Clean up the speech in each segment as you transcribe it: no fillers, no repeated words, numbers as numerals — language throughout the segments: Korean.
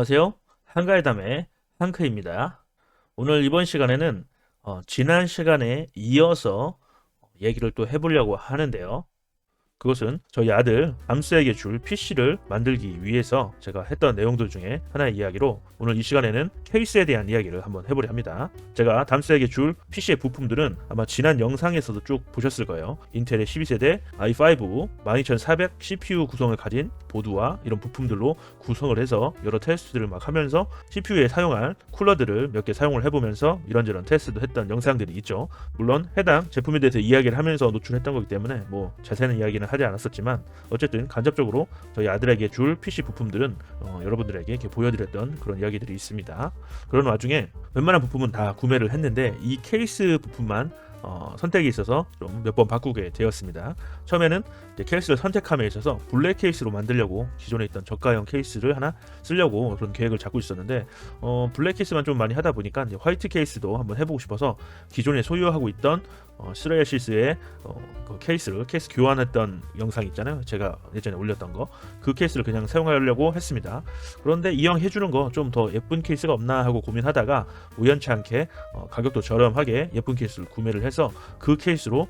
안녕하세요. 한가의담의 한크입니다. 오늘 이번 시간에는 지난 시간에 이어서 얘기를 또 해보려고 하는데요. 그것은 저희 아들 담스에게 줄 PC를 만들기 위해서 제가 했던 내용들 중에 하나의 이야기로 오늘 이 시간에는 케이스에 대한 이야기를 한번 해보려 합니다. 제가 담스에게 줄 PC의 부품들은 아마 지난 영상에서도 쭉 보셨을 거예요. 인텔의 12세대 i5 12400 CPU 구성을 가진 보드와 이런 부품들로 구성을 해서 여러 테스트들을 막 하면서 CPU에 사용할 쿨러들을 몇 개 사용을 해보면서 이런저런 테스트도 했던 영상들이 있죠. 물론 해당 제품에 대해서 이야기를 하면서 노출했던 거기 때문에 뭐 자세한 이야기는 하지 않았었지만 어쨌든 간접적으로 저희 아들에게 줄 PC 부품들은 여러분들에게 이렇게 보여드렸던 그런 이야기들이 있습니다. 그런 와중에 웬만한 부품은 다 구매를 했는데 이 케이스 부품만 선택이 있어서 좀 몇 번 바꾸게 되었습니다. 처음에는 이제 케이스를 선택함에 있어서 블랙 케이스로 만들려고 기존에 있던 저가형 케이스를 하나 쓰려고 그런 계획을 잡고 있었는데 블랙 케이스만 좀 많이 하다 보니까 이제 화이트 케이스도 한번 해보고 싶어서 기존에 소유하고 있던 스레야시스의 그 케이스 교환했던 영상 있잖아요. 제가 예전에 올렸던 거 그 케이스를 그냥 사용하려고 했습니다. 그런데 이왕 해주는 거 좀 더 예쁜 케이스가 없나 하고 고민하다가 우연치 않게 가격도 저렴하게 예쁜 케이스를 구매를 해서 그 케이스로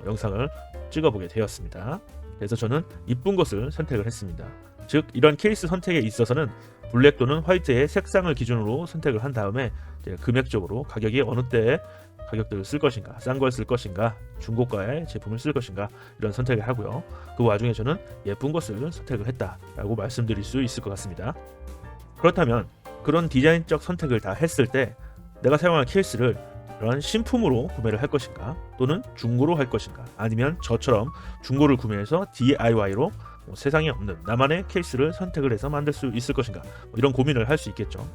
영상을 찍어보게 되었습니다. 그래서 저는 이쁜 것을 선택을 했습니다. 즉 이런 케이스 선택에 있어서는 블랙 또는 화이트의 색상을 기준으로 선택을 한 다음에 이제 금액적으로 가격이 어느 때에 가격들을 쓸 것인가, 싼 걸 쓸 것인가, 중고가의 제품을 쓸 것인가 이런 선택을 하고요. 그 와중에 저는 예쁜 것을 선택을 했다라고 말씀드릴 수 있을 것 같습니다. 그렇다면 그런 디자인적 선택을 다 했을 때 내가 사용할 케이스를 그런 신품으로 구매를 할 것인가 또는 중고로 할 것인가 아니면 저처럼 중고를 구매해서 DIY로 세상에 없는 나만의 케이스를 선택을 해서 만들 수 있을 것인가 이런 고민을 할 수 있겠죠.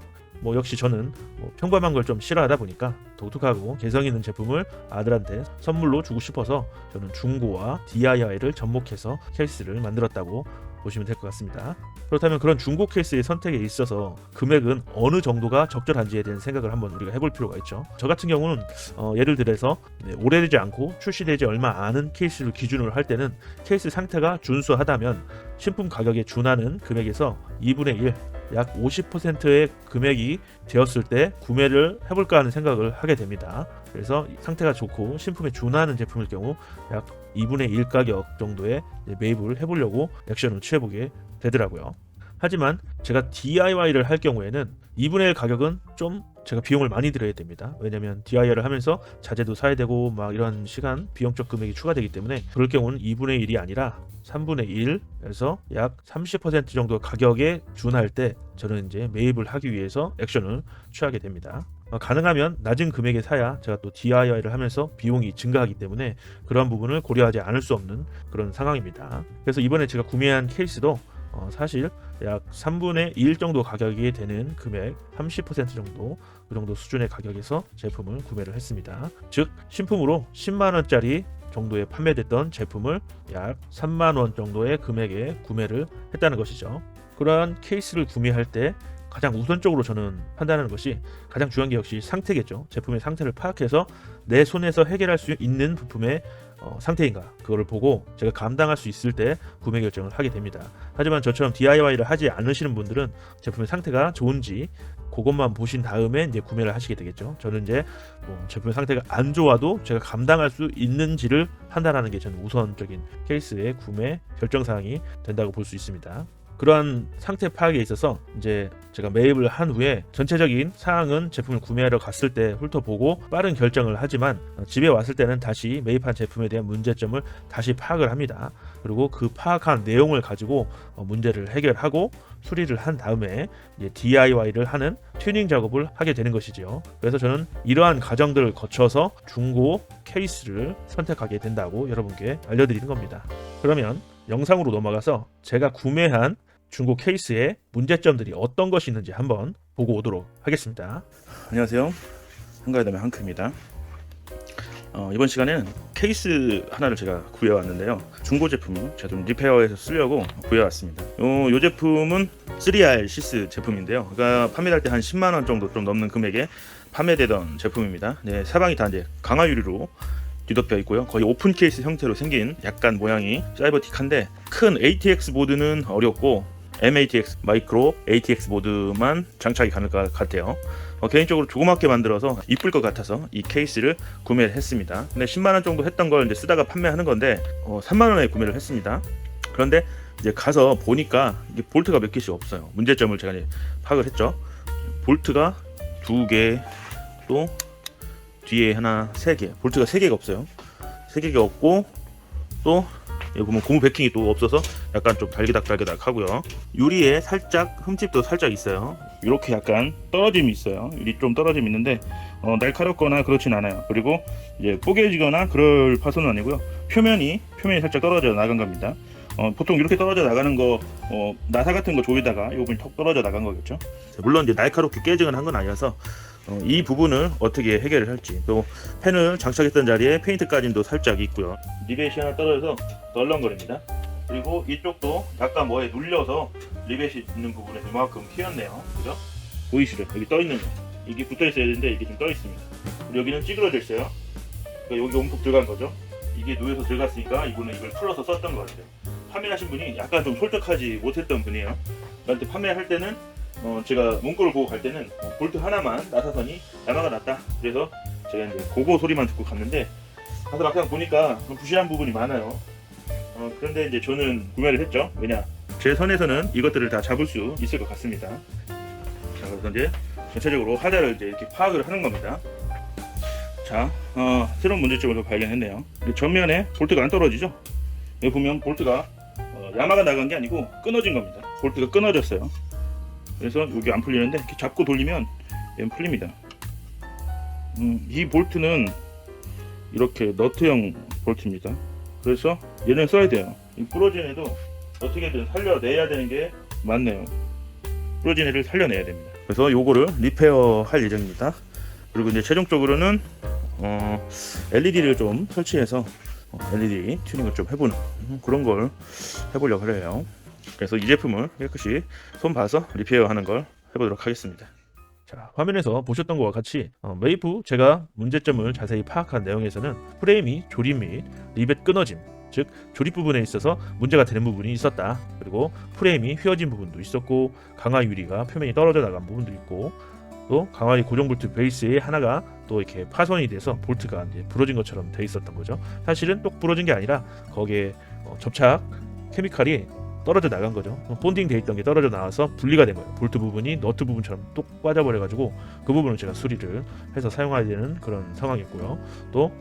역시 저는 평범한 걸 좀 싫어하다 보니까 독특하고 개성 있는 제품을 아들한테 선물로 주고 싶어서 저는 중고와 DIY를 접목해서 케이스를 만들었다고 보시면 될 것 같습니다. 그렇다면 그런 중고 케이스의 선택에 있어서 금액은 어느 정도가 적절한지에 대한 생각을 한번 우리가 해볼 필요가 있죠. 저 같은 경우는 예를 들어서 오래되지 않고 출시되지 얼마 않은 케이스를 기준으로 할 때는 케이스 상태가 준수하다면 신품 가격에 준하는 금액에서 2분의 1 약 50%의 금액이 되었을 때 구매를 해볼까 하는 생각을 하게 됩니다. 그래서 상태가 좋고 신품에 준하는 제품일 경우 약 2분의 1 가격 정도의 매입을 해보려고 액션을 취해보게 되더라고요. 하지만 제가 DIY를 할 경우에는 2분의 1 가격은 좀 제가 비용을 많이 들여야 됩니다. 왜냐면 DIY를 하면서 자재도 사야 되고 막 이런 시간 비용적 금액이 추가되기 때문에 그럴 경우는 2분의 1이 아니라 3분의 1에서 약 30% 정도 가격에 준할 때 저는 이제 매입을 하기 위해서 액션을 취하게 됩니다. 가능하면 낮은 금액에 사야 제가 또 DIY를 하면서 비용이 증가하기 때문에 그런 부분을 고려하지 않을 수 없는 그런 상황입니다. 그래서 이번에 제가 구매한 케이스도 사실 약 3분의 1 정도 가격이 되는 금액 30% 정도 그 정도 수준의 가격에서 제품을 구매를 했습니다. 즉 신품으로 10만원짜리 정도에 판매됐던 제품을 약 3만원 정도의 금액에 구매를 했다는 것이죠. 그러한 케이스를 구매할 때 가장 우선적으로 저는 판단하는 것이 가장 중요한 게 역시 상태겠죠. 제품의 상태를 파악해서 내 손에서 해결할 수 있는 부품의 상태인가 그거를 보고 제가 감당할 수 있을 때 구매 결정을 하게 됩니다. 하지만 저처럼 DIY를 하지 않으시는 분들은 제품의 상태가 좋은지 그것만 보신 다음에 이제 구매를 하시게 되겠죠. 저는 이제 제품의 상태가 안 좋아도 제가 감당할 수 있는지를 판단하는 게 저는 우선적인 케이스의 구매 결정 사항이 된다고 볼 수 있습니다. 그러한 상태 파악에 있어서 이제 제가 매입을 한 후에 전체적인 사항은 제품을 구매하러 갔을 때 훑어보고 빠른 결정을 하지만 집에 왔을 때는 다시 매입한 제품에 대한 문제점을 다시 파악을 합니다. 그리고 그 파악한 내용을 가지고 문제를 해결하고 수리를 한 다음에 이제 DIY를 하는 튜닝 작업을 하게 되는 것이죠. 그래서 저는 이러한 과정들을 거쳐서 중고 케이스를 선택하게 된다고 여러분께 알려드리는 겁니다. 그러면 영상으로 넘어가서 제가 구매한 중고 케이스의 문제점들이 어떤 것이 있는지 한번 보고 오도록 하겠습니다. 안녕하세요. 한가의담의 한크입니다. 이번 시간에는 케이스 하나를 제가 구해왔는데요. 중고 제품 제가 좀 리페어해서 쓰려고 구해왔습니다. 이 제품은 3R 시스 제품인데요. 그러니까 판매할 때 한 10만원 정도 좀 넘는 금액에 판매되던 제품입니다. 네, 사방이 다 이제 강화 유리로 뒤덮여 있고요. 거의 오픈 케이스 형태로 생긴 약간 모양이 사이버틱한데 큰 ATX 보드는 어렵고 MATX 마이크로 ATX 모드만 장착이 가능할 것 같아요. 개인적으로 조그맣게 만들어서 이쁠 것 같아서 이 케이스를 구매를 했습니다. 근데 10만 원 정도 했던 걸 이제 쓰다가 판매하는 건데 3만 원에 구매를 했습니다. 그런데 이제 가서 보니까 이게 볼트가 몇 개씩 없어요. 문제점을 제가 이제 파악을 했죠. 볼트가 2개, 또 뒤에 하나 3개, 볼트가 3개가 없어요. 3개가 없고, 또 여기 보면 고무 베킹이 또 없어서 약간 좀 달기닥달기닥 하고요. 유리에 살짝 흠집도 살짝 있어요. 이렇게 약간 떨어짐이 있어요. 유리 좀 떨어짐이 있는데 날카롭거나 그렇진 않아요. 그리고 이제 뽀개지거나 그럴 파손은 아니고요. 표면이 살짝 떨어져 나간 겁니다. 보통 이렇게 떨어져 나가는 거 나사 같은 거 조이다가 이 부분이 턱 떨어져 나간 거겠죠. 물론 이제 날카롭게 깨지거나 한 건 아니어서 이 부분을 어떻게 해결을 할지, 또 펜을 장착했던 자리에 페인트 까짐도 살짝 있고요. 리벳이 하나 떨어져서 덜렁거립니다. 그리고 이쪽도 약간 뭐에 눌려서 리벳이 있는 부분에 이만큼 튀었네요. 그죠? 보이시죠? 여기 떠 있는 거, 이게 붙어 있어야 되는데 이게 좀 떠 있습니다. 그리고 여기는 찌그러져 있어요. 그러니까 여기 움푹 들어간 거죠. 이게 누에서 들어갔으니까 이분은 이걸 풀어서 썼던 것 같아요. 판매하신 분이 약간 좀 솔직하지 못했던 분이에요. 저한테 판매할 때는 제가 문구를 보고 갈 때는 볼트 하나만 나사선이 야마가 났다. 그래서 제가 이제 그거 소리만 듣고 갔는데 가서 막상 보니까 부실한 부분이 많아요. 그런데 이제 저는 구매를 했죠. 왜냐, 제 선에서는 이것들을 다 잡을 수 있을 것 같습니다. 자, 그래서 이제 전체적으로 하자를 이제 이렇게 파악을 하는 겁니다. 자, 새로운 문제점을 발견했네요. 전면에 볼트가 안 떨어지죠. 여기 보면 볼트가 야마가 나간 게 아니고 끊어진 겁니다. 볼트가 끊어졌어요. 그래서 여기 안 풀리는데 이렇게 잡고 돌리면 얘는 풀립니다. 이 볼트는 이렇게 너트형 볼트입니다. 그래서 얘는 써야 돼요. 이 부러진 애도 어떻게든 살려내야 되는 게 맞네요. 부러진 애를 살려내야 됩니다. 그래서 요거를 리페어 할 예정입니다. 그리고 이제 최종적으로는 LED를 좀 설치해서 LED 튜닝을 좀 해보는 그런 걸 해보려고 해요. 그래서 이 제품을 깨끗이 손 봐서 리페어하는 걸 해보도록 하겠습니다. 자, 화면에서 보셨던 것과 같이 메이프 제가 문제점을 자세히 파악한 내용에서는 프레임이 조립 및 리벳 끊어짐, 즉 조립 부분에 있어서 문제가 되는 부분이 있었다. 그리고 프레임이 휘어진 부분도 있었고, 강화 유리가 표면이 떨어져 나간 부분도 있고, 또 강화 유리 고정 볼트 베이스에 하나가 또 이렇게 파손이 돼서 볼트가 이제 부러진 것처럼 돼 있었던 거죠. 사실은 똑 부러진 게 아니라 거기에 접착 케미칼이 떨어져 나간 거죠. 본딩 돼 있던 게 떨어져 나와서 분리가 된 거예요. 볼트 부분이 너트 부분처럼 똑 빠져버려 가지고 그 부분을 제가 수리를 해서 사용해야 되는 그런 상황이었고요. 또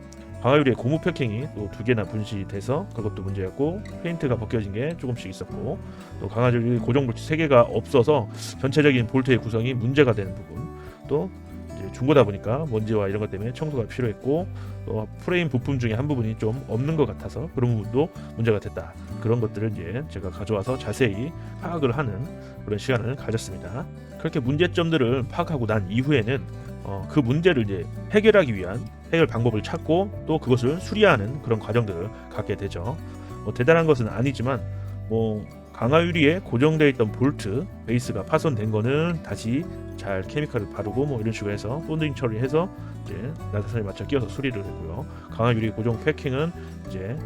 강화유리의 고무 패킹이 또 2개나 분실돼서 그것도 문제였고, 페인트가 벗겨진 게 조금씩 있었고, 또 강화유리 고정 볼트 3개가 없어서 전체적인 볼트의 구성이 문제가 되는 부분, 또 이제 중고다 보니까 먼지와 이런 것 때문에 청소가 필요했고, 또 프레임 부품 중에 한 부분이 좀 없는 것 같아서 그런 부분도 문제가 됐다. 그런 것들을 이제 제가 가져와서 자세히 파악을 하는 그런 시간을 가졌습니다. 그렇게 문제점들을 파악하고 난 이후에는 그 문제를 이제 해결하기 위한 해결 방법을 찾고 또 그것을 수리하는 그런 과정들을 갖게 되죠. 대단한 것은 아니지만 강화유리에 고정되어 있던 볼트 베이스가 파손된 거는 다시 잘 케미칼을 바르고 이런 식으로 해서 본딩 처리해서 이제 나사선에 맞춰 끼워서 수리를 했고요. 강화유리 고정 패킹은 이제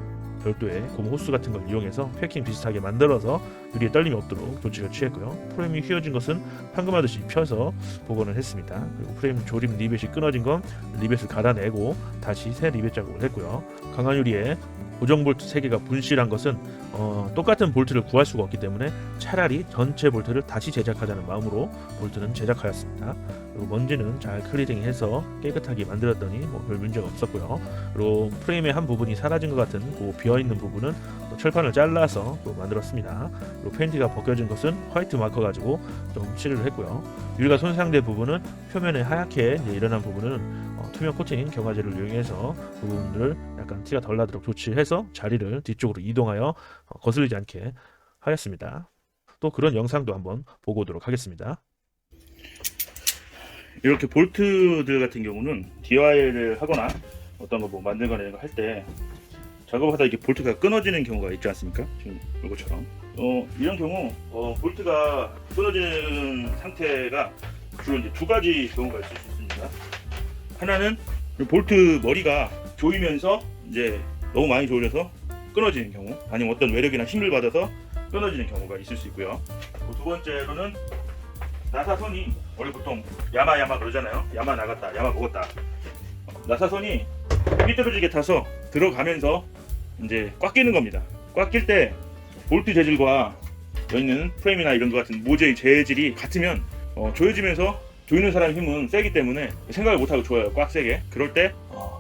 별도의 고무 호스 같은 걸 이용해서 패킹 비슷하게 만들어서 유리에 떨림이 없도록 조치를 취했고요. 프레임이 휘어진 것은 황금하듯이 펴서 복원을 했습니다. 그리고 프레임 조립 리벳이 끊어진 건 리벳을 갈아내고 다시 새 리벳 작업을 했고요. 강화유리에 고정 볼트 3개가 분실한 것은 똑같은 볼트를 구할 수가 없기 때문에 차라리 전체 볼트를 다시 제작하자는 마음으로 볼트는 제작하였습니다. 그리고 먼지는 잘 클리닝해서 깨끗하게 만들었더니 별 문제가 없었고요. 그리고 프레임의 한 부분이 사라진 것 같은 그 비어있는 부분은 또 철판을 잘라서 또 만들었습니다. 그리고 페인트가 벗겨진 것은 화이트 마커 가지고 좀 칠을 했고요. 유리가 손상된 부분은 표면에 하얗게 일어난 부분은 투명 코팅 경화제를 이용해서 그 부분들을 약간 티가 덜 나도록 조치해서 자리를 뒤쪽으로 이동하여 거슬리지 않게 하였습니다. 또 그런 영상도 한번 보고 오도록 하겠습니다. 이렇게 볼트들 같은 경우는 DIY를 하거나 어떤 거 만들거나 이런 거 할 때 작업하다 이렇게 볼트가 끊어지는 경우가 있지 않습니까? 지금 이것처럼 이런 경우 볼트가 끊어지는 상태가 주로 이제 2가지 경우가 있을 수 있습니다. 하나는 볼트 머리가 조이면서 이제 너무 많이 조여서 끊어지는 경우, 아니면 어떤 외력이나 힘을 받아서 끊어지는 경우가 있을 수 있고요. 두 번째로는 나사선이 원래 보통 야마 그러잖아요. 야마 나갔다, 야마 먹었다. 나사선이 삐뚤어지게 타서 들어가면서 이제 꽉 끼는 겁니다. 꽉 낄 때 볼트 재질과 여기 있는 프레임이나 이런 것 같은 모재의 재질이 같으면 조여지면서 조이는 사람 힘은 세기 때문에 생각을 못하고 조여요. 꽉 세게. 그럴 때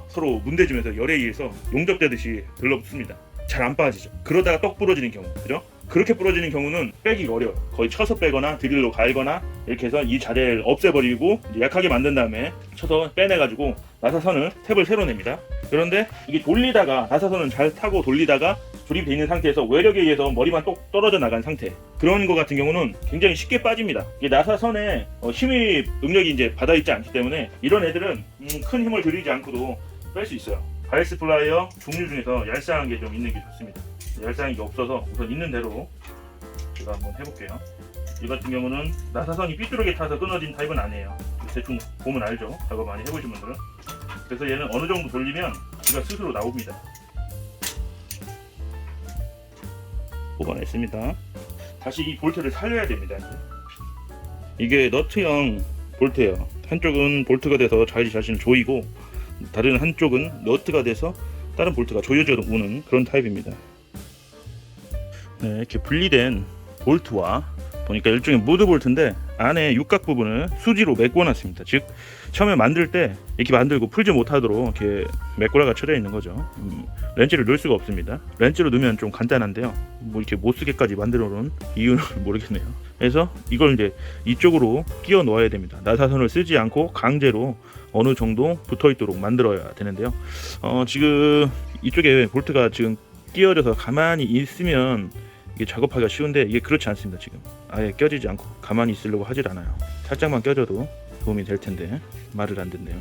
서로 문대주면서 열에 의해서 용접되듯이 들러붙습니다. 잘 안 빠지죠. 그러다가 떡 부러지는 경우, 그죠? 그렇게 부러지는 경우는 빼기가 어려워요. 거의 쳐서 빼거나 드릴로 갈거나 이렇게 해서 이 자재를 없애버리고 이제 약하게 만든 다음에 쳐서 빼내가지고 나사선을 탭을 새로 냅니다. 그런데 이게 돌리다가 나사선은 잘 타고 돌리다가 조립되어 있는 상태에서 외력에 의해서 머리만 똑 떨어져 나간 상태, 그런 거 같은 경우는 굉장히 쉽게 빠집니다. 이게 나사선에 힘입 능력이 이제 받아있지 않기 때문에 이런 애들은 큰 힘을 들이지 않고도 뺄 수 있어요. 바이스 플라이어 종류 중에서 얄쌍한 게 좀 있는 게 좋습니다. 얄쌍한 게 없어서 우선 있는 대로 제가 한번 해볼게요. 이 같은 경우는 나사선이 삐뚤게 타서 끊어진 타입은 아니에요. 대충 보면 알죠? 작업 많이 해보신 분들은. 그래서 얘는 어느 정도 돌리면 얘가 스스로 나옵니다. 보관했습니다. 다시 이 볼트를 살려야 됩니다. 이게 너트형 볼트예요. 한쪽은 볼트가 돼서 자기 자신을 조이고 다른 한쪽은 너트가 돼서 다른 볼트가 조여져 오는 그런 타입입니다. 네, 이렇게 분리된 볼트와 보니까 일종의 무드 볼트인데 안에 육각 부분을 수지로 메꿔놨습니다. 즉 처음에 만들 때 이렇게 만들고 풀지 못하도록 이렇게 메꾸라가 쳐져 있는 거죠. 렌치를 넣을 수가 없습니다. 렌치로 넣으면 좀 간단한데요. 뭐 이렇게 못 쓰게까지 만들어 놓은 이유는 모르겠네요. 그래서 이걸 이제 이쪽으로 끼워 넣어야 됩니다. 나사선을 쓰지 않고 강제로 어느 정도 붙어 있도록 만들어야 되는데요. 지금 이쪽에 볼트가 지금 끼워져서 가만히 있으면 이게 작업하기가 쉬운데 이게 그렇지 않습니다. 지금 아예 껴지지 않고 가만히 있으려고 하질 않아요. 살짝만 껴져도 도움이 될 텐데 말을 안 듣네요.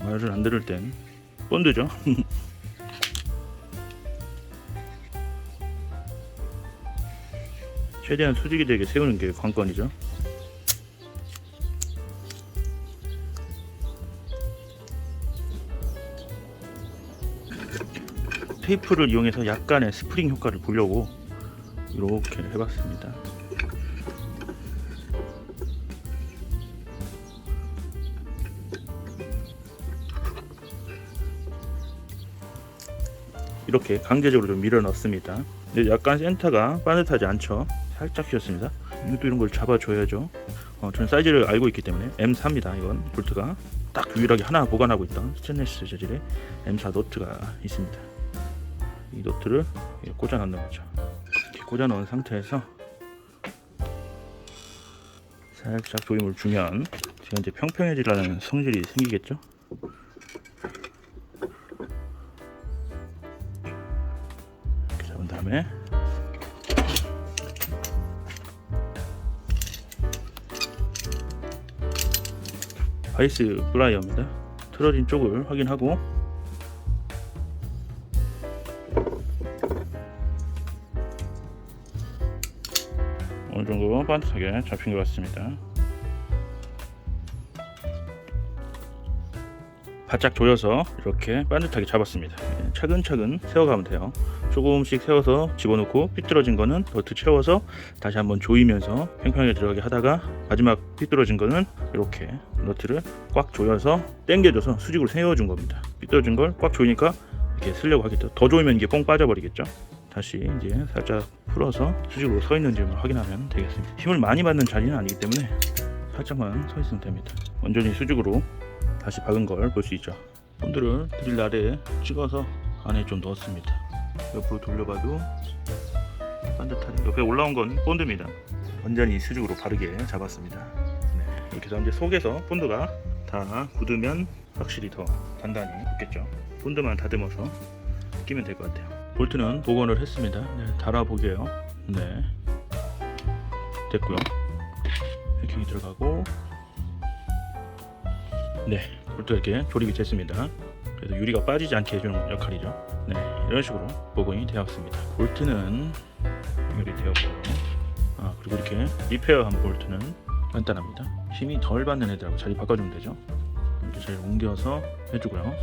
말을 안 들을 땐 본드죠. 최대한 수직이 되게 세우는 게 관건이죠. 테이프를 이용해서 약간의 스프링 효과를 보려고 이렇게 해봤습니다. 이렇게 강제적으로 좀 밀어 넣습니다. 근데 약간 센터가 빠듯하지 않죠. 살짝 휘었습니다. 이것도 이런 걸 잡아줘야죠. 저는 사이즈를 알고 있기 때문에 M4입니다. 이건 볼트가 딱 유일하게 하나 보관하고 있던 스테인리스 재질의 M4 너트가 있습니다. 이 너트를 꽂아 넣는 거죠. 이렇게 꽂아 넣은 상태에서 살짝 조임을 주면 제가 이제 평평해지라는 성질이 생기겠죠. 이렇게 잡은 다음에 바이스 플라이어입니다. 틀어진 쪽을 확인하고 어느 정도 반듯하게 잡힌 것 같습니다. 바짝 조여서 이렇게 반듯하게 잡았습니다. 차근차근 세워가면 돼요. 조금씩 세워서 집어넣고 삐뚤어진 거는 너트 채워서 다시 한번 조이면서 평평하게 들어가게 하다가 마지막 삐뚤어진 거는 이렇게 너트를 꽉 조여서 당겨줘서 수직으로 세워준 겁니다. 삐뚤어진 걸 꽉 조이니까 이렇게 쓰려고 하겠죠. 더 조이면 이게 뽕 빠져버리겠죠. 다시 이제 살짝 풀어서 수직으로 서 있는지만 확인하면 되겠습니다. 힘을 많이 받는 자리는 아니기 때문에 살짝만 서 있으면 됩니다. 완전히 수직으로 다시 박은 걸 볼 수 있죠. 본드를 드릴 아래에 찍어서 안에 좀 넣었습니다. 옆으로 돌려봐도 반듯하게 옆에 올라온 건 본드입니다. 완전히 수직으로 바르게 잡았습니다. 네, 이렇게 해서 이제 속에서 본드가 다 굳으면 확실히 더 단단히 붙겠죠. 본드만 다듬어서 끼면 될 것 같아요. 볼트는 복원을 했습니다. 네, 달아보게요. 네, 됐고요. 패킹이 들어가고, 네, 볼트가 이렇게 조립이 됐습니다. 그래서 유리가 빠지지 않게 해주는 역할이죠. 네, 이런 식으로 복원이 되었습니다. 볼트는 연결이 되었고요. 그리고 이렇게 리페어한 볼트는 간단합니다. 힘이 덜 받는 애들하고 자리 바꿔주면 되죠. 이렇게 자리 옮겨서 해주고요.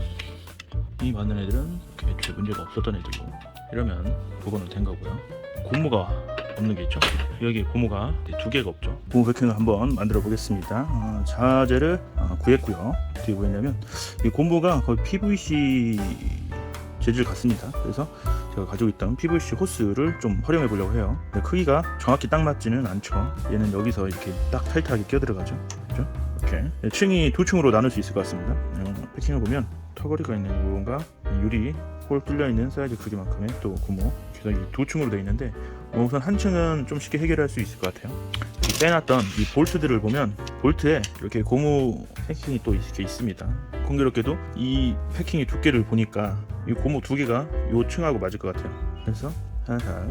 이 받는 애들은 이렇게 문제가 없었던 애들로, 이러면 복원은 된 거고요. 고무가 없는 게 있죠. 여기 고무가 2개가 없죠. 고무 패킹을 한번 만들어 보겠습니다. 자재를 구했고요. 어떻게 구했냐면 이 고무가 거의 PVC 재질 같습니다. 그래서 제가 가지고 있던 PVC 호스를 좀 활용해 보려고 해요. 근데 크기가 정확히 딱 맞지는 않죠. 얘는 여기서 이렇게 딱 타이트하게 끼어 들어가죠. 그죠? 이렇게 층이 두 층으로 나눌 수 있을 것 같습니다. 패킹을 보면 턱걸이가 있는 부분과 유리 홀 뚫려 있는 사이즈 크기만큼의 또 고무, 그래서 두 층으로 되어 있는데 우선 한 층은 좀 쉽게 해결할 수 있을 것 같아요. 빼놨던 이 볼트들을 보면 볼트에 이렇게 고무 패킹이 또 이렇게 있습니다. 공교롭게도 이 패킹의 두께를 보니까 이 고무 2개가 이 층하고 맞을 것 같아요. 그래서 살살,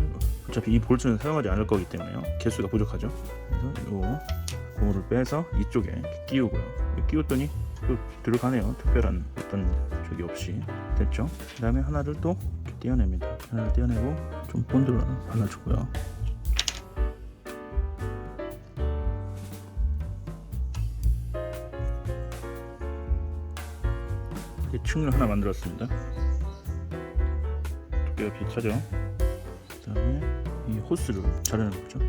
어차피 이 볼트는 사용하지 않을 거기 때문에요. 개수가 부족하죠. 그래서 이 고무를 빼서 이쪽에 끼우고요. 끼웠더니 또 들어가네요. 특별한 어떤 적이 없이 됐죠. 그 다음에 하나를 또 떼어냅니다. 하나를 떼어내고 좀 본드를 발라주고요. 층을 하나 만들었습니다. 두께가 비슷하죠. 그 다음에 이 호스를 자르는 거죠.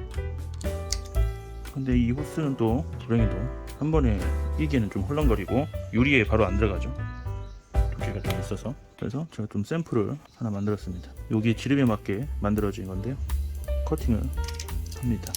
근데 이 호스는 또 불행히도 한 번에 끼기에는 좀 헐렁거리고 유리에 바로 안 들어가죠. 두께가 좀 있어서. 그래서 제가 좀 샘플을 하나 만들었습니다. 여기 지름에 맞게 만들어진 건데요. 커팅을 합니다.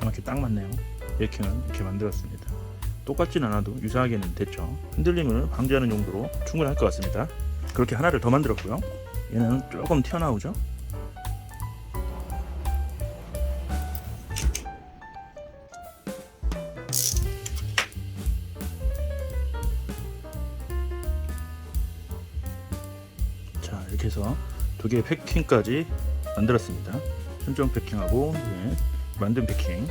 정확히 딱 맞네요. 베이킹은 이렇게 만들었습니다. 똑같진 않아도 유사하게는 됐죠. 흔들림을 방지하는 용도로 충분할 것 같습니다. 그렇게 하나를 더 만들었고요. 얘는 조금 튀어나오죠. 자, 이렇게 해서 2개의 패킹까지 만들었습니다. 순정 패킹하고 만든 패킹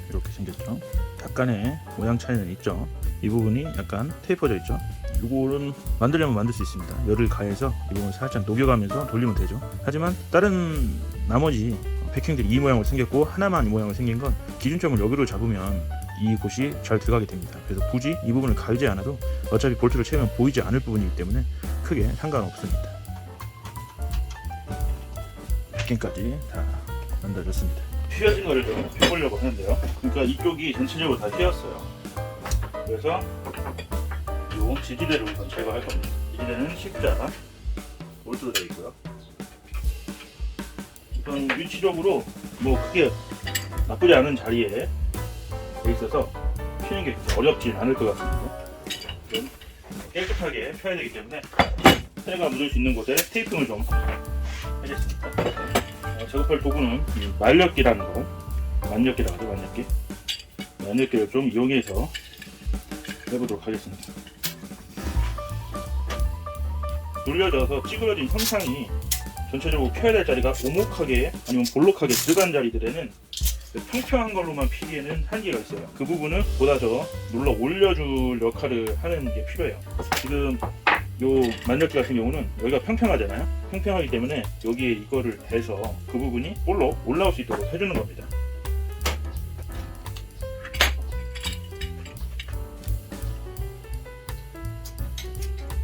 이렇게 생겼죠. 약간의 모양 차이는 있죠. 이 부분이 약간 테이퍼져 있죠. 이거는 만들려면 만들 수 있습니다. 열을 가해서 이 부분을 살짝 녹여가면서 돌리면 되죠. 하지만 다른 나머지 패킹들이 이 모양으로 생겼고 하나만 이 모양으로 생긴 건 기준점을 여기로 잡으면 이곳이 잘 들어가게 됩니다. 그래서 굳이 이 부분을 가리지 않아도 어차피 볼트를 채우면 보이지 않을 부분이기 때문에 크게 상관없습니다. 패킹까지 다 만들어졌습니다. 휘어진 거를 좀 펴보려고 하는데요. 그러니까 이쪽이 전체적으로 다 휘었어요. 그래서 이 지지대를 우선 제거할 겁니다. 지지대는 십자 볼트로 되어 있고요. 우선 위치적으로 뭐 크게 나쁘지 않은 자리에 돼 있어서 피는 게 어렵진 않을 것 같습니다. 좀 깨끗하게 펴야 되기 때문에 때가 묻을 수 있는 곳에 테이핑을 좀 하겠습니다. 작업할 도구는 만력기라는 거, 만력기라고 하죠. 만력기를 좀 이용해서 해보도록 하겠습니다. 눌려져서 찌그러진 형상이 전체적으로 펴야 될 자리가 오목하게 아니면 볼록하게 들어간 자리들에는 평평한 걸로만 피기에는 한계가 있어요. 그 부분을 보다 더 눌러 올려줄 역할을 하는 게 필요해요. 지금 요 만력기 같은 경우는 여기가 평평하잖아요. 평평하기 때문에 여기에 이거를 대서 그 부분이 볼록 올라올 수 있도록 해주는 겁니다.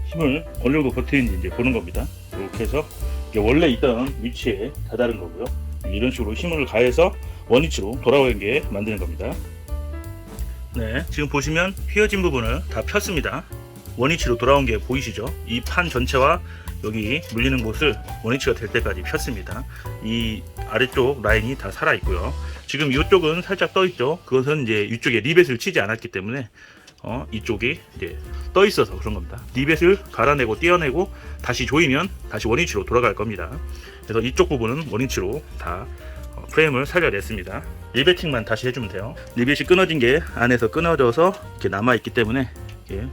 힘을 어느 정도 버티는지 이제 보는 겁니다. 이렇게 해서 이게 원래 있던 위치에 다다른 거고요. 이런 식으로 힘을 가해서 원위치로 돌아오게 만드는 겁니다. 네, 지금 보시면 휘어진 부분을 다 폈습니다. 원위치로 돌아온 게 보이시죠? 이 판 전체와 여기 물리는 곳을 원위치가 될 때까지 폈습니다. 이 아래쪽 라인이 다 살아 있고요. 지금 이쪽은 살짝 떠 있죠. 그것은 이제 이쪽에 리벳을 치지 않았기 때문에 이쪽이 이제 떠 있어서 그런 겁니다. 리벳을 갈아내고 떼어내고 다시 조이면 다시 원위치로 돌아갈 겁니다. 그래서 이쪽 부분은 원위치로 다 프레임을 살려냈습니다. 리베팅만 다시 해주면 돼요. 리벳이 끊어진 게 안에서 끊어져서 이렇게 남아 있기 때문에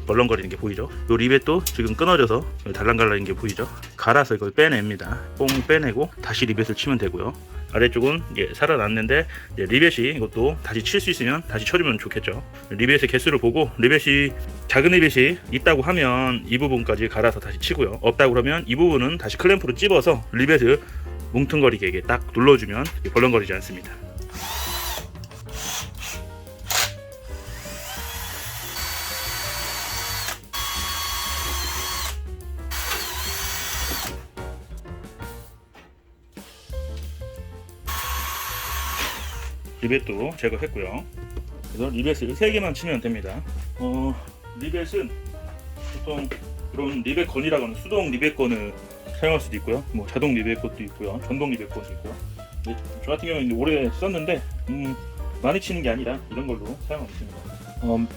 벌렁거리는 게 보이죠. 이 리벳도 지금 끊어져서 달랑갈랑인 게 보이죠. 갈아서 이걸 빼냅니다. 뽕 빼내고 다시 리벳을 치면 되고요. 아래쪽은 살아났는데 이제 리벳이 이것도 다시 칠 수 있으면 다시 쳐주면 좋겠죠. 리벳의 개수를 보고 리벳이 작은 리벳이 있다고 하면 이 부분까지 갈아서 다시 치고요. 없다고 그러면 이 부분은 다시 클램프로 찝어서 리벳을 뭉퉁거리게 이게 딱 눌러주면 벌렁거리지 않습니다. 리벳도 제거했고요. 그래서 리벳을 3개만 치면 됩니다. 리벳은 보통 이런 리벳건이라고 하는 수동 리벳건을 사용할 수도 있고요. 뭐 자동 리벳건도 있고요. 전동 리벳건도 있고요. 저 같은 경우는 오래 썼는데 많이 치는 게 아니라 이런 걸로 사용하고 있습니다.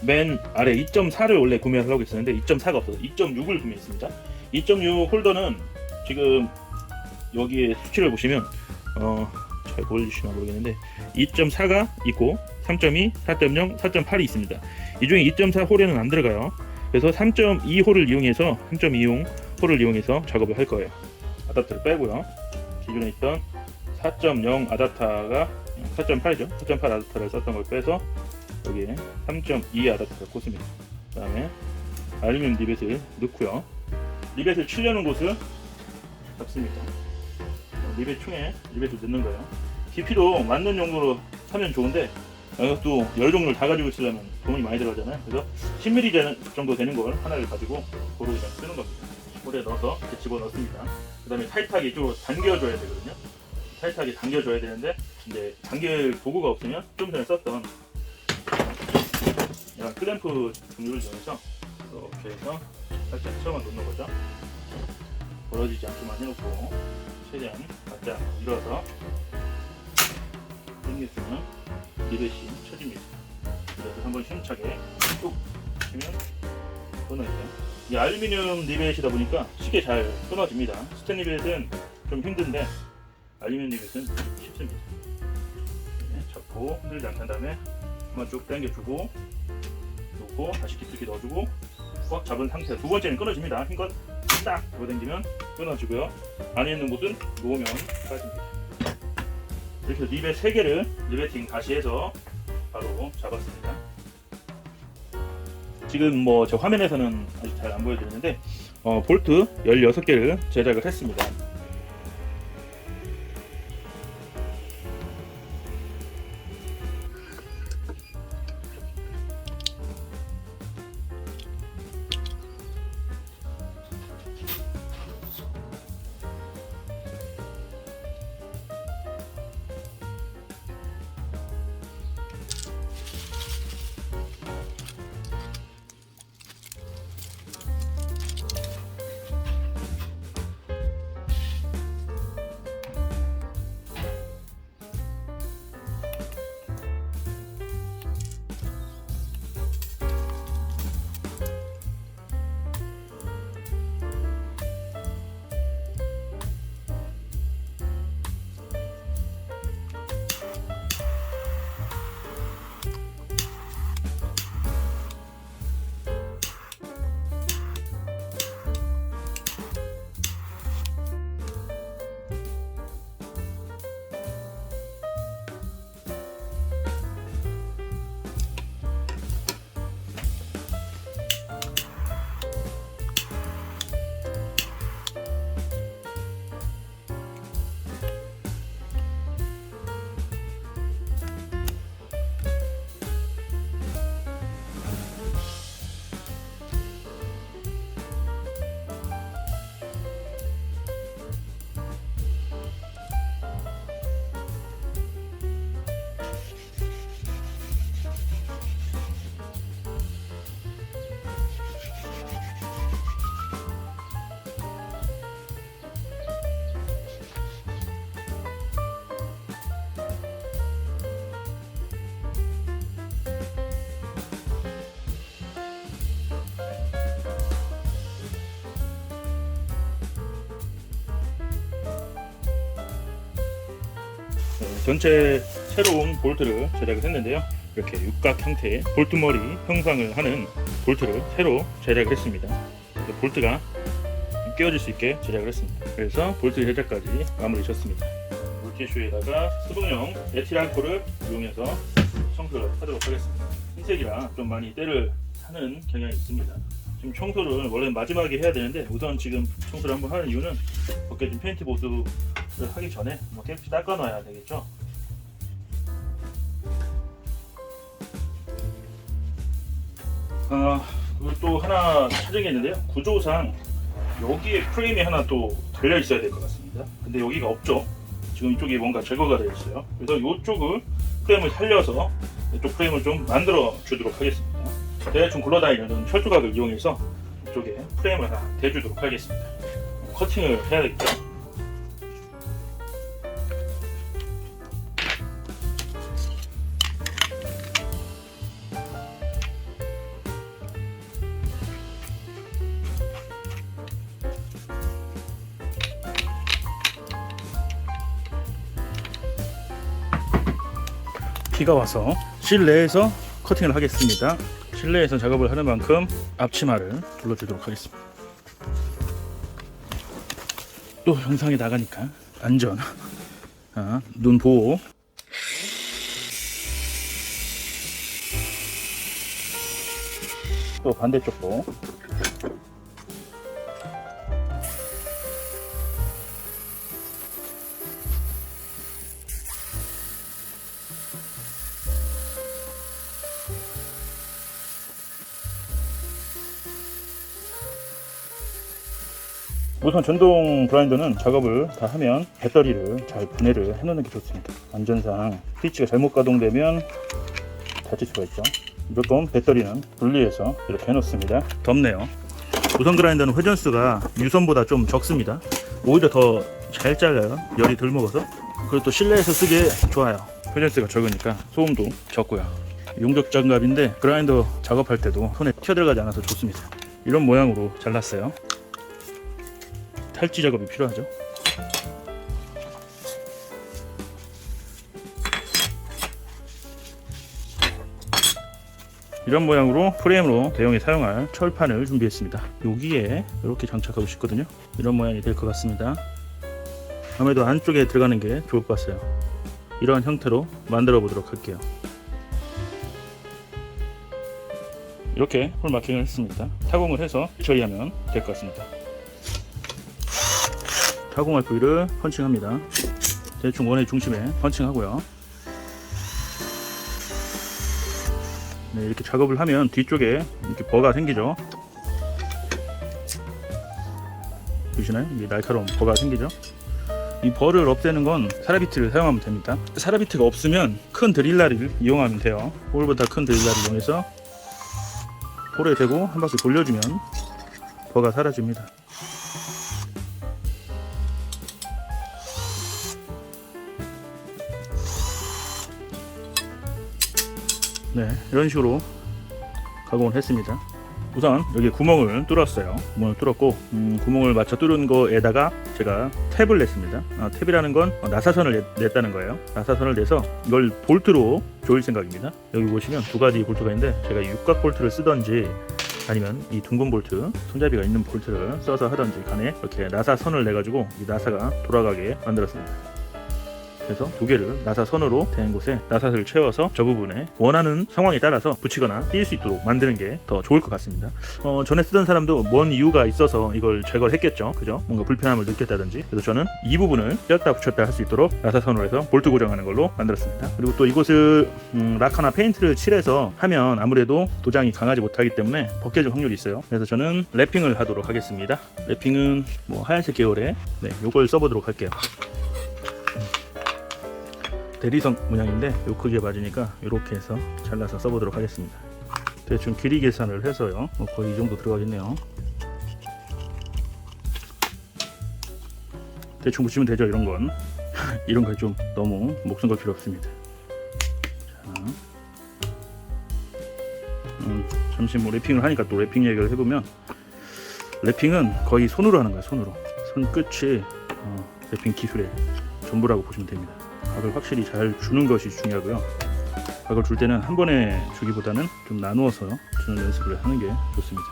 맨 아래 2.4를 원래 구매하려고 했었는데 2.4가 없어서 2.6을 구매했습니다. 2.6 홀더는 지금 여기에 수치를 보시면 잘 보여주시나 모르겠는데 2.4가 있고 3.2, 4.0, 4.8이 있습니다. 이 중에 2.4 홀에는 안 들어가요. 그래서 3.2 홀을 이용해서 3.20 홀을 이용해서 작업을 할 거예요. 아답터를 빼고요. 기존에 있던 4.0 아답터가 4.8이죠. 4.8 아답터를 썼던 걸 빼서 여기에 3.2 아답터를 꽂습니다. 그 다음에 알루미늄 리벳을 넣고요. 리벳을 치려는 곳을 잡습니다. 리벳 총에 리벳을 넣는 거예요. 깊이도 맞는 용도로 사면 좋은데 또 여러 종류를 다 가지고 있으려면 돈이 많이 들어가잖아요. 그래서 10mm 정도 되는 걸 하나를 가지고 고루 그냥 쓰는 겁니다. 홀에 넣어서 이렇게 집어 넣습니다. 그 다음에 타이트하게 이쪽으로 당겨줘야 되거든요. 타이트하게 당겨줘야 되는데 이제 당길 도구가 없으면 좀 전에 썼던 이런 클램프 종류를 이용해서 이렇게 해서 살짝 채워만 놓는 거죠. 벌어지지 않게만 해놓고 최대한 바짝 밀어서 당겼으면 리벳이 쳐집니다. 그래서 한번 힘차게 쭉 치면 끊어져요. 이 알루미늄 리벳이다 보니까 쉽게 잘 끊어집니다. 스텐 리벳은 좀 힘든데 알루미늄 리벳은 쉽습니다. 네, 잡고 흔들지 않는 다음에 한번 쭉 당겨주고 놓고 다시 깊숙이 넣어주고 꽉 잡은 상태. 두 번째는 끊어집니다. 힘껏 딱 잡아당기면 끊어지고요. 안에 있는 곳은 놓으면 빠집니다. 이렇게 리벳 3개를 리베팅 다시 해서 바로 잡았습니다. 지금 뭐 저 화면에서는 아직 잘 안 보여드리는데 볼트 16개를 제작을 했습니다. 전체 새로운 볼트를 제작을 했는데요. 이렇게 육각 형태의 볼트머리 형상을 하는 볼트를 새로 제작을 했습니다. 그래서 볼트가 끼워질 수 있게 제작을 했습니다. 그래서 볼트 제작까지 마무리 졌습니다. 물티슈에다가 소독용 에틸 알코올을 이용해서 청소를 하도록 하겠습니다. 흰색이라 좀 많이 때를 하는 경향이 있습니다. 지금 청소를 원래 마지막에 해야 되는데 우선 지금 청소를 한번 하는 이유는 벗겨진 페인트 보드를 하기 전에 깨끗이 닦아 놔야 되겠죠. 그리고 또 하나 찾은 게 있는데요. 구조상 여기에 프레임이 하나 또 달려 있어야 될 것 같습니다. 근데 여기가 없죠. 지금 이쪽에 뭔가 제거가 되어 있어요. 그래서 이쪽을 프레임을 살려서 이쪽 프레임을 좀 만들어 주도록 하겠습니다. 대충 굴러다니는 철조각을 이용해서 이쪽에 프레임을 하나 대주도록 하겠습니다. 커팅을 해야 되겠죠. 비가 와서 실내에서 커팅을 하겠습니다. 실내에서 작업을 하는 만큼 앞치마를 둘러주도록 하겠습니다. 또 영상에 나가니까 안전, 눈 보호. 또 반대쪽도 우선 전동 그라인더는 작업을 다 하면 배터리를 잘 분해를 해 놓는 게 좋습니다. 안전상 스위치가 잘못 가동되면 다칠 수가 있죠. 무조건 배터리는 분리해서 이렇게 해 놓습니다. 덥네요. 무선 그라인더는 회전수가 유선보다 좀 적습니다. 오히려 더 잘 잘라요. 열이 덜 먹어서. 그리고 또 실내에서 쓰기에 좋아요. 회전수가 적으니까 소음도 적고요. 용접 장갑인데 그라인더 작업할 때도 손에 튀어들어가지 않아서 좋습니다. 이런 모양으로 잘랐어요. 탈지 작업이 필요하죠. 이런 모양으로 프레임으로 대용에 사용할 철판을 준비했습니다. 여기에 이렇게 장착하고 싶거든요. 이런 모양이 될 것 같습니다. 아무래도 안쪽에 들어가는 게 좋을 것 같아요. 이러한 형태로 만들어 보도록 할게요. 이렇게 홀 마킹을 했습니다. 타공을 해서 처리하면 될 것 같습니다. 타공할 부위를 펀칭합니다. 대충 원의 중심에 펀칭하고요. 네, 이렇게 작업을 하면 뒤쪽에 이렇게 버가 생기죠. 보시나요? 이게 날카로운 버가 생기죠. 이 버를 없애는 건 사라비트를 사용하면 됩니다. 사라비트가 없으면 큰 드릴라를 이용하면 돼요. 홀보다 큰 드릴라를 이용해서 홀에 대고 한 바퀴 돌려주면 버가 사라집니다. 네, 이런 식으로 가공을 했습니다. 우선 여기 구멍을 뚫었어요. 구멍을 뚫었고 구멍을 맞춰 뚫은 거에다가 제가 탭을 냈습니다. 탭이라는 건 나사선을 냈다는 거예요. 나사선을 내서 이걸 볼트로 조일 생각입니다. 여기 보시면 두 가지 볼트가 있는데 제가 육각 볼트를 쓰던지 아니면 이 둥근 볼트, 손잡이가 있는 볼트를 써서 하던지 간에 이렇게 나사선을 내가지고 이 나사가 돌아가게 만들었습니다. 그래서 두 개를 나사선으로 된 곳에 나사를 채워서 저 부분에 원하는 상황에 따라서 붙이거나 띄울 수 있도록 만드는 게 더 좋을 것 같습니다. 전에 쓰던 사람도 뭔 이유가 있어서 이걸 제거를 했겠죠. 그죠? 뭔가 불편함을 느꼈다든지. 그래서 저는 이 부분을 꼈다 붙였다 할 수 있도록 나사선으로 해서 볼트 고정하는 걸로 만들었습니다. 그리고 또 이곳을 락커나 페인트를 칠해서 하면 아무래도 도장이 강하지 못하기 때문에 벗겨질 확률이 있어요. 그래서 저는 랩핑을 하도록 하겠습니다. 랩핑은 뭐 하얀색 계열의 요걸 써보도록 할게요. 대리석 모양인데 요 크기에 맞으니까 이렇게 해서 잘라서 써보도록 하겠습니다. 대충 길이 계산을 해서요. 거의 이 정도 들어가겠네요. 대충 붙이면 되죠. 이런 건 이런 거 좀 너무 목숨 걸 필요 없습니다. 자, 잠시 뭐 랩핑을 하니까 또 랩핑 얘기를 해보면 랩핑은 거의 손으로 하는 거예요. 손으로. 손 끝이 랩핑 기술의 전부라고 보시면 됩니다. 각을 확실히 잘 주는 것이 중요하고요. 각을 줄 때는 한 번에 주기보다는 좀 나누어서 주는 연습을 하는 게 좋습니다.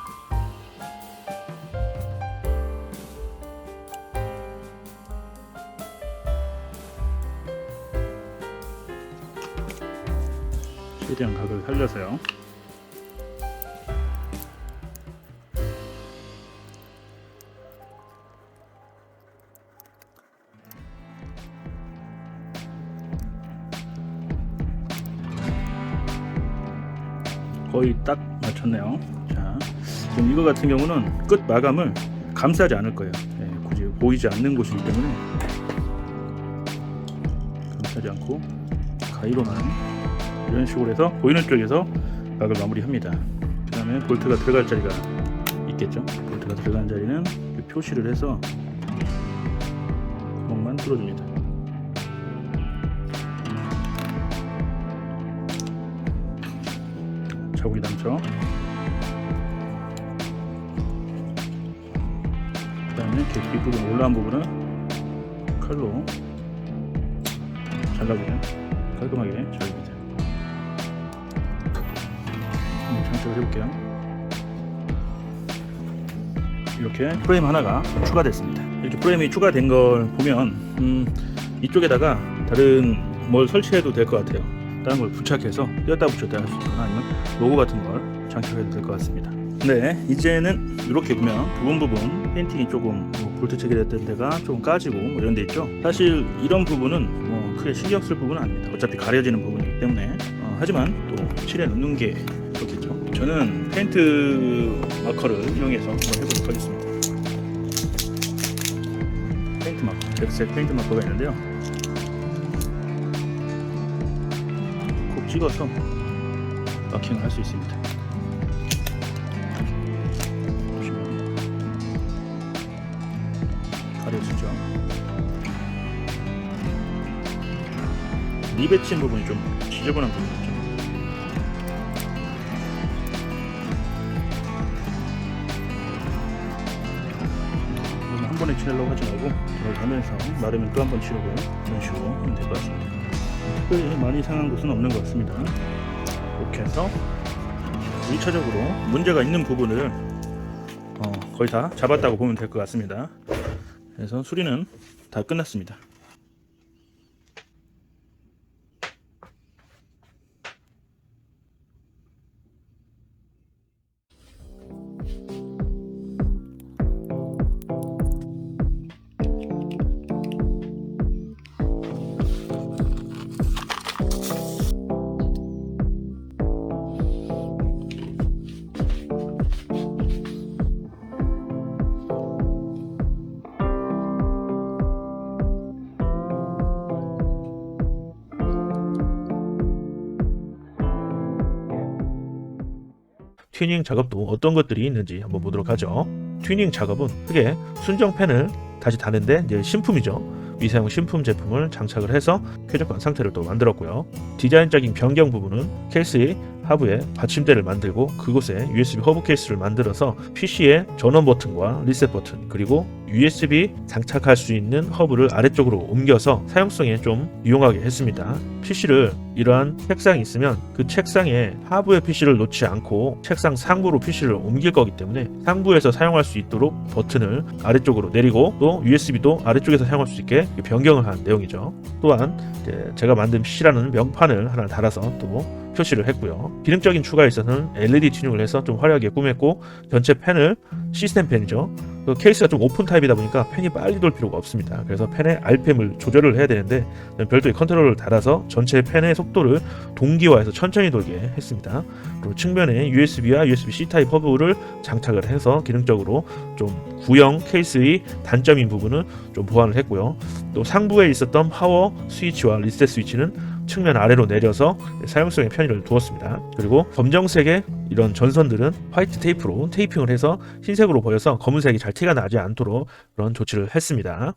최대한 각을 살려서요. 거의 딱 맞췄네요. 자, 지금 이거 같은 경우는 끝 마감을 감싸지 않을 거예요. 굳이 보이지 않는 곳이기 때문에 감싸지 않고 가위로만 이런 식으로 해서 보이는 쪽에서 각을 마무리합니다. 그 다음에 볼트가 들어갈 자리가 있겠죠. 볼트가 들어간 자리는 표시를 해서 구멍만 뚫어줍니다. 자국이 남죠. 그 다음에 이렇게 뒷부분 올라온 부분은 칼로 잘라주면 깔끔하게 잘립니다. 장착을 해볼게요. 이렇게 프레임 하나가 추가됐습니다. 이렇게 프레임이 추가된 걸 보면 이쪽에다가 다른 뭘 설치해도 될 것 같아요. 다른 걸 부착해서 띄었다 붙였다 할 수 있거나 아니면 로고 같은 걸 장착해도 될 것 같습니다. 네, 이제는 이렇게 보면 부분 페인팅이 조금 볼트 체결됐던 데가 조금 까지고 이런 데 있죠. 사실 이런 부분은 크게 신경 쓸 부분은 아닙니다. 어차피 가려지는 부분이기 때문에 하지만 또 칠해 놓는 게 좋겠죠. 저는 페인트 마커를 이용해서 한번 해보도록 하겠습니다. 페인트 마커, 백색 페인트 마커가 있는데요. 콕 찍어서 마킹을 할 수 있습니다. 보시면 가려지죠. 리베친 부분이 좀 지저분한 부분이 있죠. 한 번에 칠하려고 하지 말고 들어가면서 마르면 또 한 번 치우고 이런 식으로 하면 될 것 같습니다. 특별히 많이 상한 곳은 없는 것 같습니다. 이렇게 해서 1차적으로 문제가 있는 부분을 거의 다 잡았다고 보면 될 것 같습니다. 그래서 수리는 다 끝났습니다. 튜닝 작업도 어떤 것들이 있는지 한번 보도록 하죠. 튜닝 작업은 크게 순정 팬을 다시 다는데 이제 신품이죠. 미사용 신품 제품을 장착을 해서 쾌적한 상태를 또 만들었고요. 디자인적인 변경 부분은 케이스의 하부에 받침대를 만들고 그곳에 USB 허브 케이스를 만들어서 PC의 전원 버튼과 리셋 버튼 그리고 USB 장착할 수 있는 허브를 아래쪽으로 옮겨서 사용성에 좀 유용하게 했습니다. PC를 이러한 책상이 있으면 그 책상에 하부의 PC를 놓지 않고 책상 상부로 PC를 옮길 거기 때문에 상부에서 사용할 수 있도록 버튼을 아래쪽으로 내리고 또 USB도 아래쪽에서 사용할 수 있게 변경을 한 내용이죠. 또한 제가 만든 PC라는 명판을 하나 달아서 또 표시를 했고요. 기능적인 추가에 있어서는 LED 튜닝을 해서 좀 화려하게 꾸몄고 전체 팬을 시스템 팬이죠. 케이스가 좀 오픈 타입이다 보니까 팬이 빨리 돌 필요가 없습니다. 그래서 팬의 RPM을 조절을 해야 되는데 별도의 컨트롤을 달아서 전체 팬의 속도를 동기화해서 천천히 돌게 했습니다. 그리고 측면에 USB와 USB-C 타입 허브를 장착을 해서 기능적으로 좀 구형 케이스의 단점인 부분은 좀 보완을 했고요. 또 상부에 있었던 파워 스위치와 리셋 스위치는 측면 아래로 내려서 사용성에 편의를 두었습니다. 그리고 검정색의 이런 전선들은 화이트 테이프로 테이핑을 해서 흰색으로 보여서 검은색이 잘 티가 나지 않도록 그런 조치를 했습니다.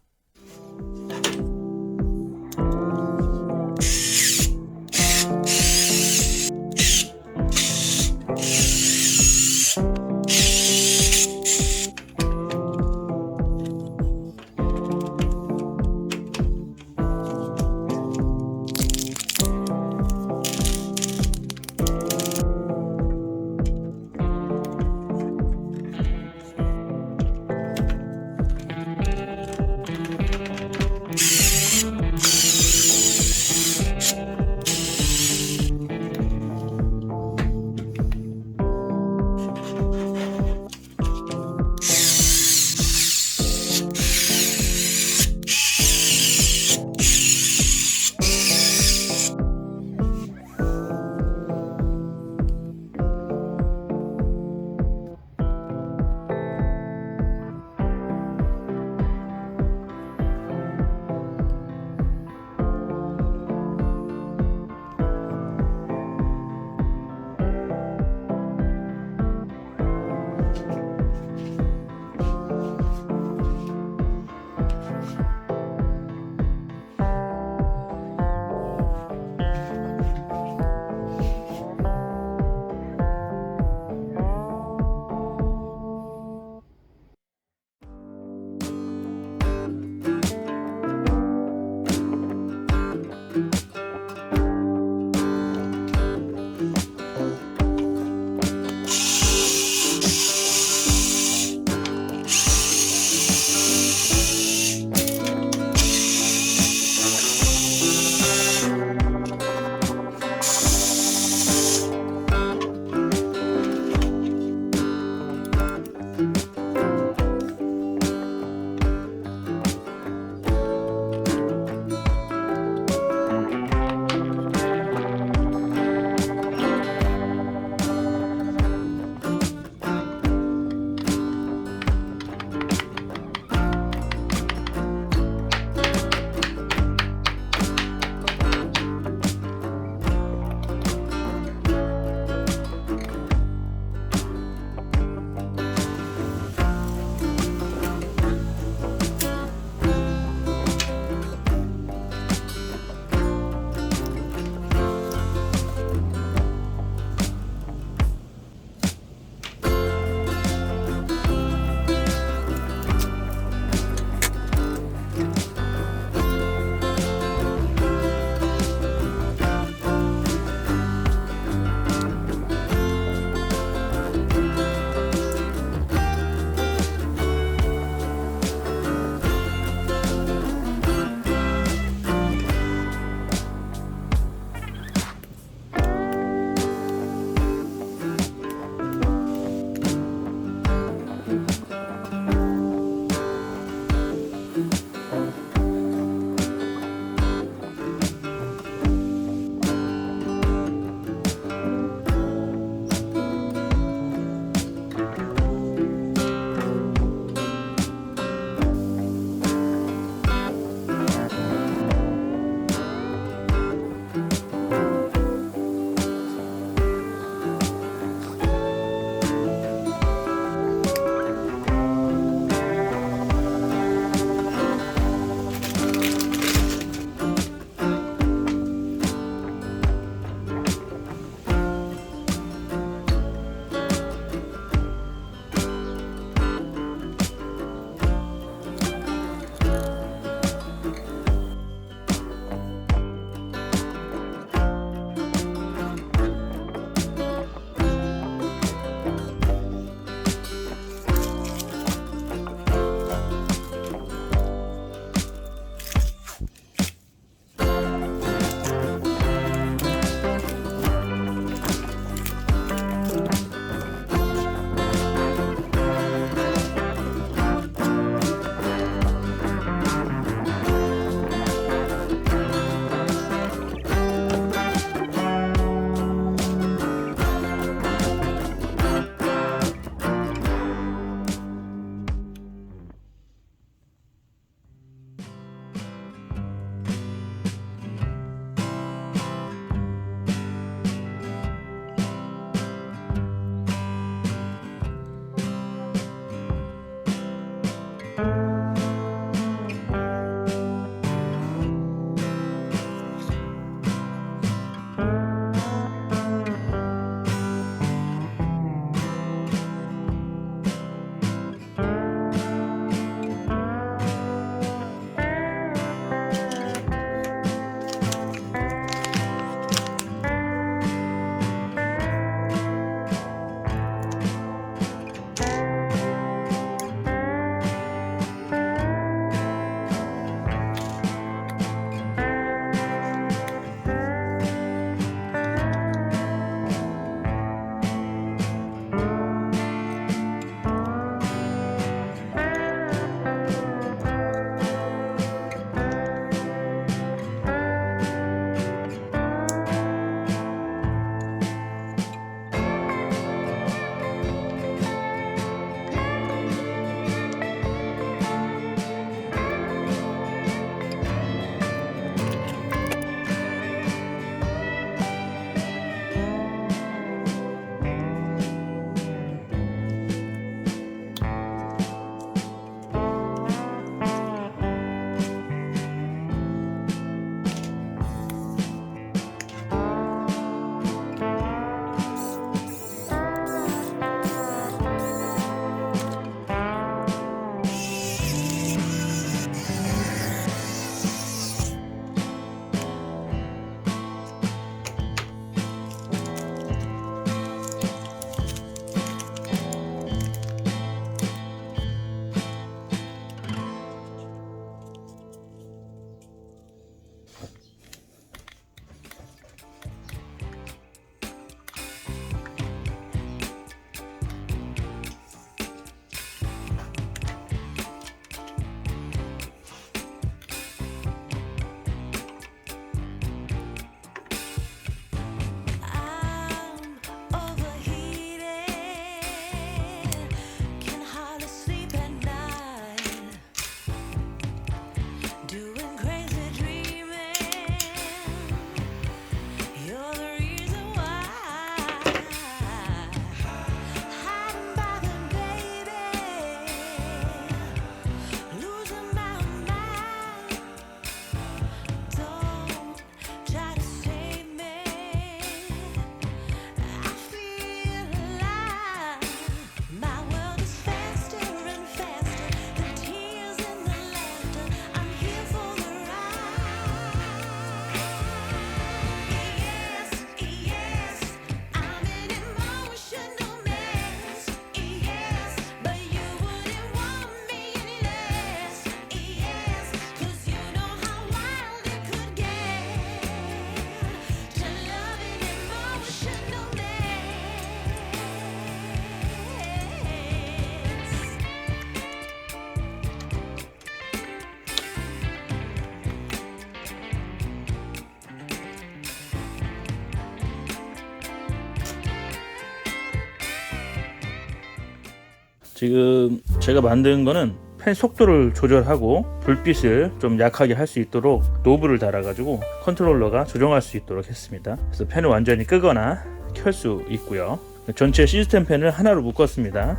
지금 제가 만든 거는 펜 속도를 조절하고 불빛을 좀 약하게 할 수 있도록 노브를 달아가지고 컨트롤러가 조정할 수 있도록 했습니다. 그래서 펜을 완전히 끄거나 켤 수 있고요. 전체 시스템 펜을 하나로 묶었습니다.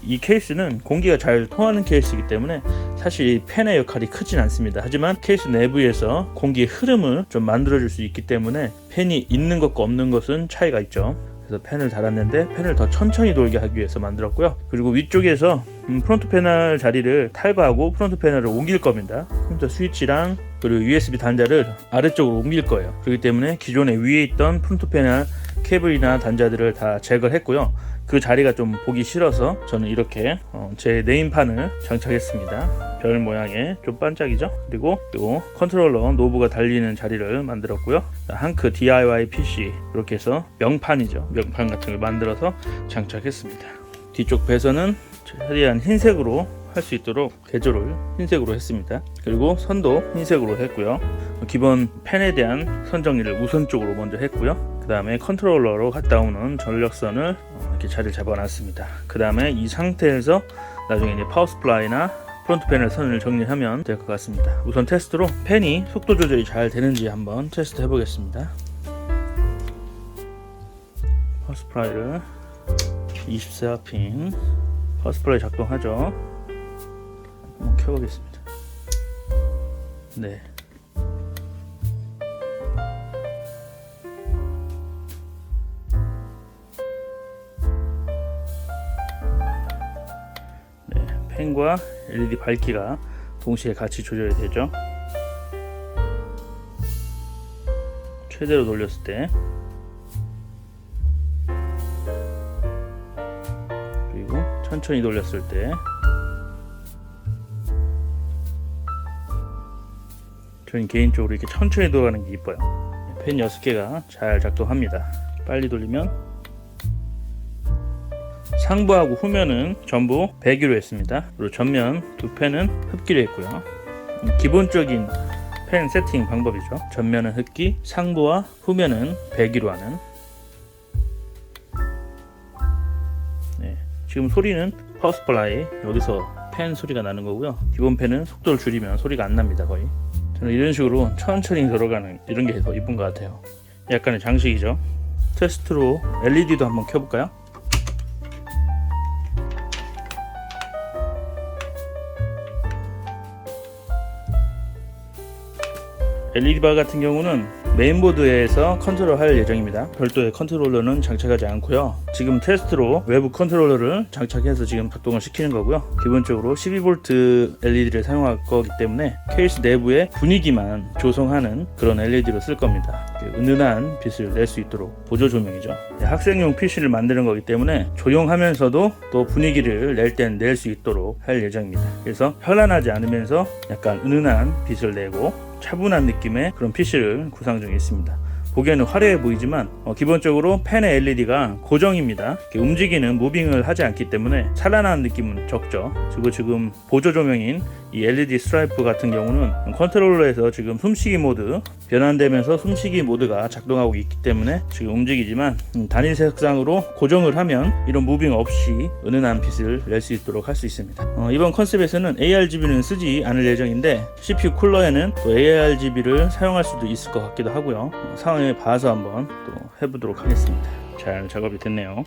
이 케이스는 공기가 잘 통하는 케이스이기 때문에 사실 펜의 역할이 크진 않습니다. 하지만 케이스 내부에서 공기의 흐름을 좀 만들어줄 수 있기 때문에 펜이 있는 것과 없는 것은 차이가 있죠. 그래서 펜을 달았는데 펜을 더 천천히 돌게 하기 위해서 만들었고요. 그리고 위쪽에서 프론트 패널 자리를 탈거하고 프론트 패널을 옮길 겁니다. 컴퓨터 스위치랑 그리고 USB 단자를 아래쪽으로 옮길 거예요. 그렇기 때문에 기존에 위에 있던 프론트 패널 케이블이나 단자들을 다 제거를 했고요. 그 자리가 좀 보기 싫어서 저는 이렇게 제 네임판을 장착했습니다. 별 모양의 좀 반짝이죠. 그리고 또 컨트롤러 노브가 달리는 자리를 만들었고요. 한크 DIY PC 이렇게 해서 명판이죠. 명판 같은 걸 만들어서 장착했습니다. 뒤쪽 배선은 최대한 흰색으로 할 수 있도록 개조를 흰색으로 했습니다. 그리고 선도 흰색으로 했고요. 기본 펜에 대한 선 정리를 우선적으로 먼저 했고요. 그 다음에 컨트롤러로 갔다 오는 전력선을 이렇게 자리를 잡아놨습니다. 그 다음에 이 상태에서 나중에 이제 파워 스플라이나 프론트 패널 선을 정리하면 될 것 같습니다. 우선 테스트로 펜이 속도 조절이 잘 되는지 한번 테스트 해보겠습니다. 파워 스플라이를 24핀 파워 스플라이 작동하죠. 한번 켜보겠습니다. 네. 펜과 LED 밝기가 동시에 같이 조절이 되죠. 최대로 돌렸을 때 그리고 천천히 돌렸을 때 저는 개인적으로 이렇게 천천히 돌아가는 게 이뻐요. 펜 6개가 잘 작동합니다. 빨리 돌리면 상부하고 후면은 전부 배기로 했습니다. 그리고 전면 두 펜은 흡기로 했고요. 기본적인 펜 세팅 방법이죠. 전면은 흡기, 상부와 후면은 배기로 하는. 네, 지금 소리는 파워 스플라이 여기서 펜 소리가 나는 거고요. 기본 펜은 속도를 줄이면 소리가 안 납니다. 거의. 저는 이런 식으로 천천히 돌아가는 이런 게 더 이쁜 것 같아요. 약간의 장식이죠. 테스트로 LED도 한번 켜볼까요? LED 바 같은 경우는 메인보드에서 컨트롤할 예정입니다. 별도의 컨트롤러는 장착하지 않고요. 지금 테스트로 외부 컨트롤러를 장착해서 지금 작동을 시키는 거고요. 기본적으로 12V LED를 사용할 거기 때문에 케이스 내부의 분위기만 조성하는 그런 LED로 쓸 겁니다. 은은한 빛을 낼 수 있도록 보조 조명이죠. 학생용 PC를 만드는 거기 때문에 조용하면서도 또 분위기를 낼 땐 낼 수 있도록 할 예정입니다. 그래서 현란하지 않으면서 약간 은은한 빛을 내고 차분한 느낌의 그런 PC를 구상 중에 있습니다. 보기에는 화려해 보이지만 기본적으로 펜의 LED가 고정입니다. 움직이는 무빙을 하지 않기 때문에 찬란한 느낌은 적죠. 그리고 지금 보조 조명인 이 LED 스트라이프 같은 경우는 컨트롤러에서 지금 숨쉬기 모드 변환되면서 숨쉬기 모드가 작동하고 있기 때문에 지금 움직이지만 단일 색상으로 고정을 하면 이런 무빙 없이 은은한 빛을 낼 수 있도록 할 수 있습니다. 이번 컨셉에서는 ARGB는 쓰지 않을 예정인데 CPU 쿨러에는 또 ARGB를 사용할 수도 있을 것 같기도 하고요. 상황에 봐서 한번 또 해보도록 하겠습니다. 잘 작업이 됐네요.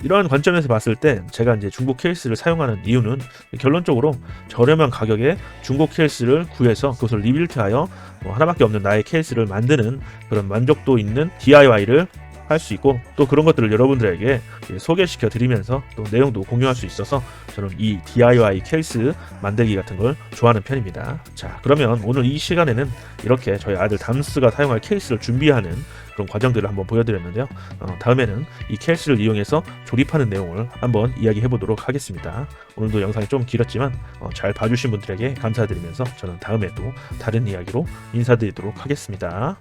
이러한 관점에서 봤을 때 제가 이제 중고 케이스를 사용하는 이유는 결론적으로 저렴한 가격에 중고 케이스를 구해서 그것을 리빌트하여 하나밖에 없는 나의 케이스를 만드는 그런 만족도 있는 DIY를 할 수 있고, 또 그런 것들을 여러분들에게 소개시켜 드리면서 또 내용도 공유할 수 있어서 저는 이 DIY 케이스 만들기 같은 걸 좋아하는 편입니다. 자, 그러면 오늘 이 시간에는 이렇게 저희 아들 담스가 사용할 케이스를 준비하는 그런 과정들을 한번 보여드렸는데요. 다음에는 이 케이스를 이용해서 조립하는 내용을 한번 이야기해 보도록 하겠습니다. 오늘도 영상이 좀 길었지만 잘 봐주신 분들에게 감사드리면서 저는 다음에 또 다른 이야기로 인사드리도록 하겠습니다.